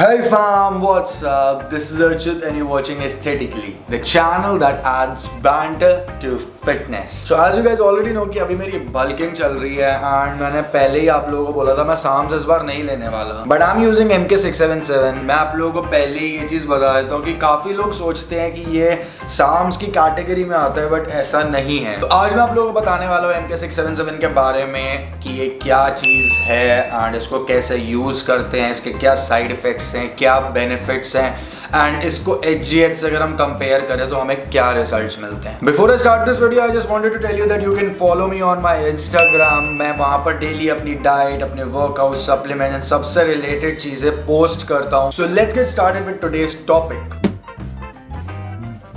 Hey fam, what's up? This is Archit and you're watching Aesthetically, the channel that adds banter to fitness. So as you guys already know कि अभी मेरी bulking चल रही है and मैंने पहले ही आप लोगों को बोला था मैं SARMs इस बार नहीं लेने वाला, but I'm using MK677. मैं आप लोगों को पहले ही ये चीज़ बता देता हूँ कि काफ़ी लोग सोचते हैं कि ये SARMs की कैटेगरी में आता है, बट ऐसा नहीं है. तो आज मैं आप लोगों को बताने वाला हूँ MK677 के बारे में कि ये क्या चीज़ है एंड इसको कैसे यूज़ करते हैं, इसके क्या साइड इफेक्ट्स हैं, क्या बेनिफिट्स हैं एंड इसको HGH से अगर हम कंपेयर करें तो हमें क्या रिजल्ट्स मिलते हैं. Before I start this video I just wanted to tell you that you can follow me on my Instagram. मैं वहां पर डेली अपनी डाइट, अपने वर्कआउट, सप्लीमेंट एंड सबसे रिलेटेड चीजें पोस्ट करता हूं. So let's get started with today's topic.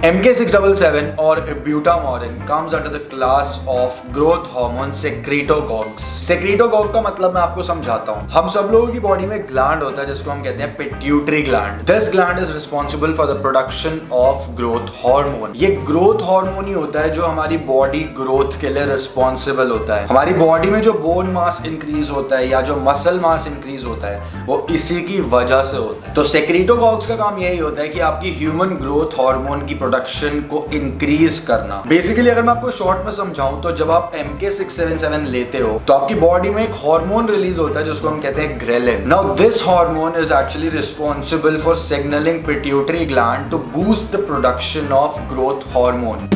MK677 or Ibutamoren comes under the class of growth hormone secretagogues. Secretagogue का मतलब मैं आपको समझाता हूँ. हम सब लोगों की बॉडी में ग्लैंड होता है जिसको हम कहते हैं pituitary gland. This gland is responsible for the production of growth hormone. ये ग्रोथ हार्मोन ही होता है जो हमारी बॉडी ग्रोथ के लिए रिस्पॉन्सिबल होता है. हमारी बॉडी में जो बोन मास इंक्रीज होता है या जो मसल मास इंक्रीज होता है वो इसी की वजह से होता है. तो सेक्रेटोगॉग्स का काम यही होता है कि आपकी ह्यूमन ग्रोथ हार्मोन की प्रोडक्शन को इंक्रीज करना. बेसिकली अगर मैं आपको शॉर्ट में समझाऊं तो जब आप MK677 लेते हो तो आपकी बॉडी में एक हार्मोन रिलीज होता है जिसको हम कहते हैं ghrelin. Now this hormone is actually responsible for signalling pituitary gland to boost the production of growth hormone.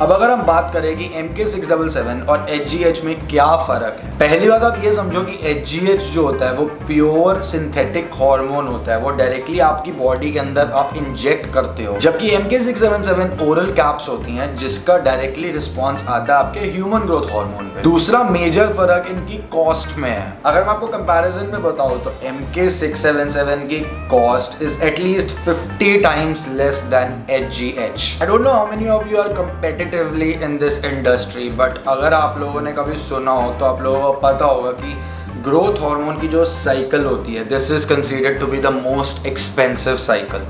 अब अगर हम बात करें कि MK677 और HGH में क्या फर्क है. पहली बात आप ये समझो कि HGH जो होता है वो प्योर सिंथेटिक हार्मोन होता है. वो डायरेक्टली आपकी बॉडी के अंदर आप इंजेक्ट करते हो, जबकि MK677 ओरल कैप्स होती हैं जिसका डायरेक्टली रिस्पॉन्स आता है आपके ह्यूमन ग्रोथ हार्मोन पे. दूसरा मेजर फर्क इनकी कॉस्ट में है. अगर मैं आपको कंपैरिजन में बताऊं तो MK677 की cost is at least 50 times less than HGH. I don't know how many of you are competitive in this industry, but अगर आप लोगों ने कभी सुना हो तो आप लोगों को पता होगा कि ग्रोथ हार्मोन की जो साइकिल होती है this is considered to be the most expensive cycle.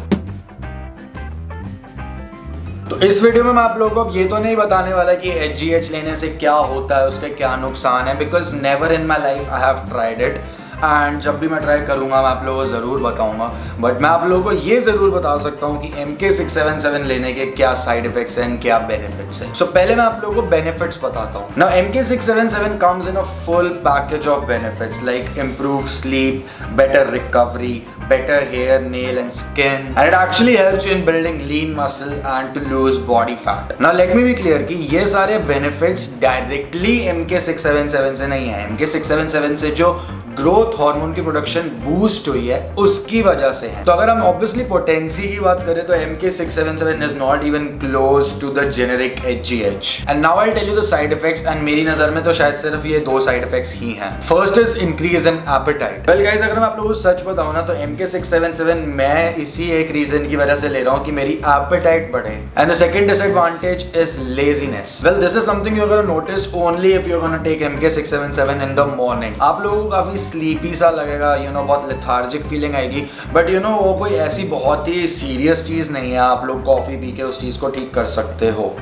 तो इस वीडियो में मैं आप लोगों को ये तो नहीं बताने वाला कि HGH लेने से क्या होता है, उसके क्या नुकसान है, because never in my life I have tried it and जब भी मैं ट्राई करूंगा मैं आप लोगों को ज़रूर बताऊंगा. बट मैं आप लोगों को ये ज़रूर बता सकता हूँ कि MK677 लेने के क्या साइड इफेक्ट्स हैं, क्या बेनिफिट्स हैं. सो पहले मैं आप लोगों को बेनिफिट्स बताता हूँ. Now MK677 comes in a full package of benefits like improved sleep, better recovery, better hair, nail and skin, and it actually helps you in building lean muscle and to lose body fat. Now let me be clear कि ये सारे benefits directly MK677 से नहीं है. MK677 से जो growth hormone की production boost हुई है उसकी वजह से है. तो अगर हम ऑब्वियसली पोटेंसी की बात करें तो MK677 is not even close to the generic HGH. And now I tell you the side effects and मेरी नजर में तो शायद सिर्फ ये दो साइड इफेक्ट्स ही हैं. First is increase in appetite. Well guys अगर मैं आप लोगों को सच बताऊं ना तो MK677 मैं इसी एक रीजन की वजह से ले रहा हूं कि मेरी एपेटाइट बढ़े. And the second disadvantage is laziness. Well this is something you are gonna notice only if you are gonna take MK677 in the morning. आप लोगों को काफी स्लीपी सा लगेगा, यू नो बहुत लेथार्जिक फीलिंग आएगी, बट यू नो वो कोई ऐसी बहुत ही सीरियस चीज नहीं है. आप लोग कॉफी पी के उस चीज को ठीक कर सकते हो.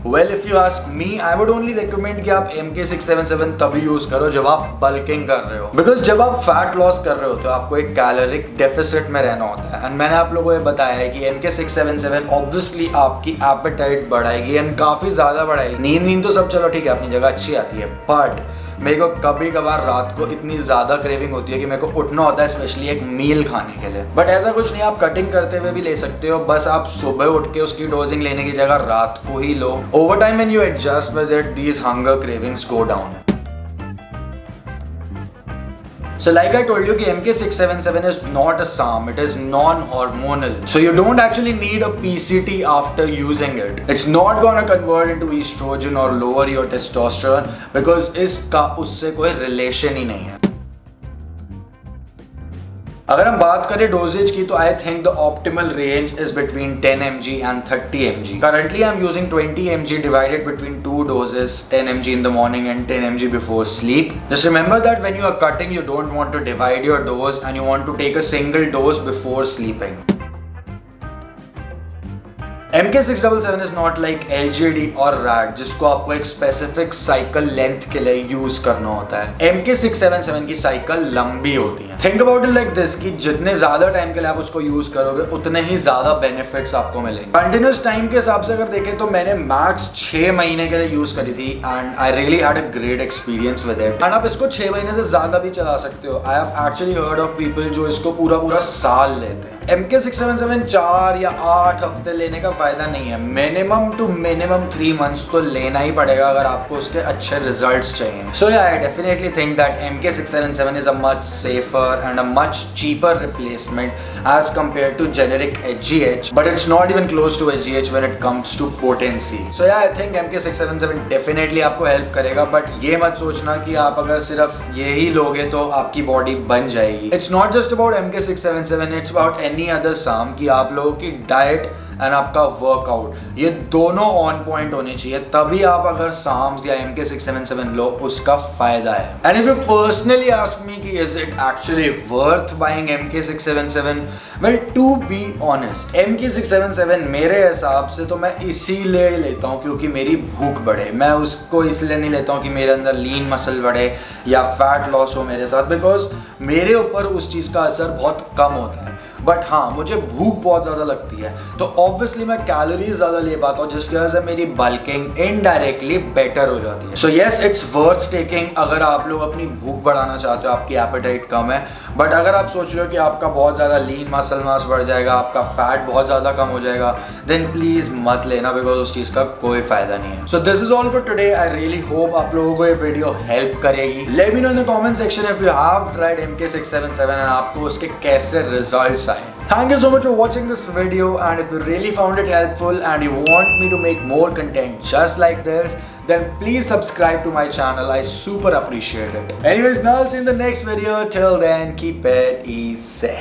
Well, if you ask me, I would only recommend कि आप MK677 तभी यूज करो जब आप बल्किंग कर रहे हो, बिकॉज जब आप फैट लॉस कर रहे हो तो आपको एक कैलोरिक डेफिसिट में रहना होता है. एंड मैंने आप लोगों को बताया है कि MK677 ऑब्वियसली आपकी एपेटाइट बढ़ाएगी एंड काफी ज्यादा बढ़ाएगी. नींद तो सब चलो ठीक है अपनी जगह अच्छी आती है, बट मेरे को कभी कभार रात को इतनी ज्यादा क्रेविंग होती है कि मेरे को उठना होता है स्पेशली एक मील खाने के लिए. बट ऐसा कुछ नहीं, आप कटिंग करते हुए भी ले सकते हो. बस आप सुबह उठ के उसकी डोजिंग लेने की जगह रात को ही लो. Over time when you adjust with it these hunger cravings go down. So like I told you कि MK677 is not a SARM, it is non-hormonal. So you don't actually need a PCT after using it. It's not gonna convert into estrogen or lower your testosterone because इसका उससे कोई relation ही नहीं है. अगर हम बात करें डोजेज की तो I think the optimal range is between 10 mg and 30 mg. Currently I am using 20 mg divided between two doses, 10 mg in the morning and 10 mg before sleep. Just remember that when you are cutting you don't want to divide your dose and you want to take a single dose before sleeping. MK677 is not like LGD और RAD जिसको आपको एक specific cycle length के लिए use करना होता है। MK677 की साइकिल लंबी होती है। Think about it like this कि जितने ज्यादा टाइम के लिए आप उसको यूज करोगे उतने ही ज्यादा बेनिफिट्स आपको मिलेंगे। कंटिन्यूस टाइम के हिसाब से अगर देखें तो मैंने मैक्स 6 महीने के लिए यूज करी थी and I really had a great experience with it. And आप इसको 6 महीने से ज्यादा भी चला सकते हो। I have actually heard of people जो इसको पूरा साल लेते हैं। MK677 4 या 8 हफ्ते लेने का फायदा नहीं है। मिनिमम टू मिनिमम 3 मंथ्स तो लेना ही पड़ेगा अगर आपको उसके अच्छे रिजल्ट्स चाहिए। सो या I definitely think that MK677 is a much safer and a much cheaper replacement as compared to generic HGH, but it's not even close to HGH when it comes to potency. So yeah, I think MK677 definitely आपको help करेगा, but ये मत सोचना कि आप अगर सिर्फ यही लोगे तो आपकी बॉडी बन जाएगी। It's not just about MK677, it's about any other SARM कि आप लोगों की डाइट एंड आपका वर्कआउट ये दोनों ऑन पॉइंट होनी चाहिए, तभी आप अगर SARMs या MK677 लो उसका फायदा है। And if you personally ask me कि is it actually worth buying MK677, well to be honest MK677 मेरे हिसाब से तो मैं इसीलिए लेता हूँ क्योंकि मेरी भूख बढ़े। मैं उसको इसलिए नहीं लेता हूँ कि मेरे अंदर लीन मसल बढ़े या फैट लॉस हो मेरे साथ, बिकॉज मेरे ऊपर उस चीज़ का असर बहुत कम होता है। बट हाँ, मुझे भूख बहुत ज़्यादा लगती है तो ऑब्वियसली मैं कैलोरीज ज़्यादा ले पाता हूँ जिसकी वजह से मेरी बल्किंग इनडायरेक्टली बेटर हो जाती है। So yes, it's worth taking अगर आप लोग अपनी भूख बढ़ाना चाहते हो, आपकी एपेटाइट कम है। बट अगर आप सोच रहे हो कि आपका बहुत ज़्यादा लीन मसल मास बढ़ जाएगा, आपका फैट बहुत ज़्यादा कम हो जाएगा, देन प्लीज़ मत लेना, बिकॉज उस चीज़ का कोई फायदा नहीं है। So this is all for today. I really hope आप लोगों को ये वीडियो हेल्प करेगी। Let me know in the comment section if you have tried MK677 and आपको उसके कैसे रिजल्ट्स आए। Thank you so much for watching this video, and if you really found it helpful and you want me to make more content just like this, then please subscribe to my channel. I super appreciate it. Anyways, now I'll see you in the next video. Till then, keep it easy.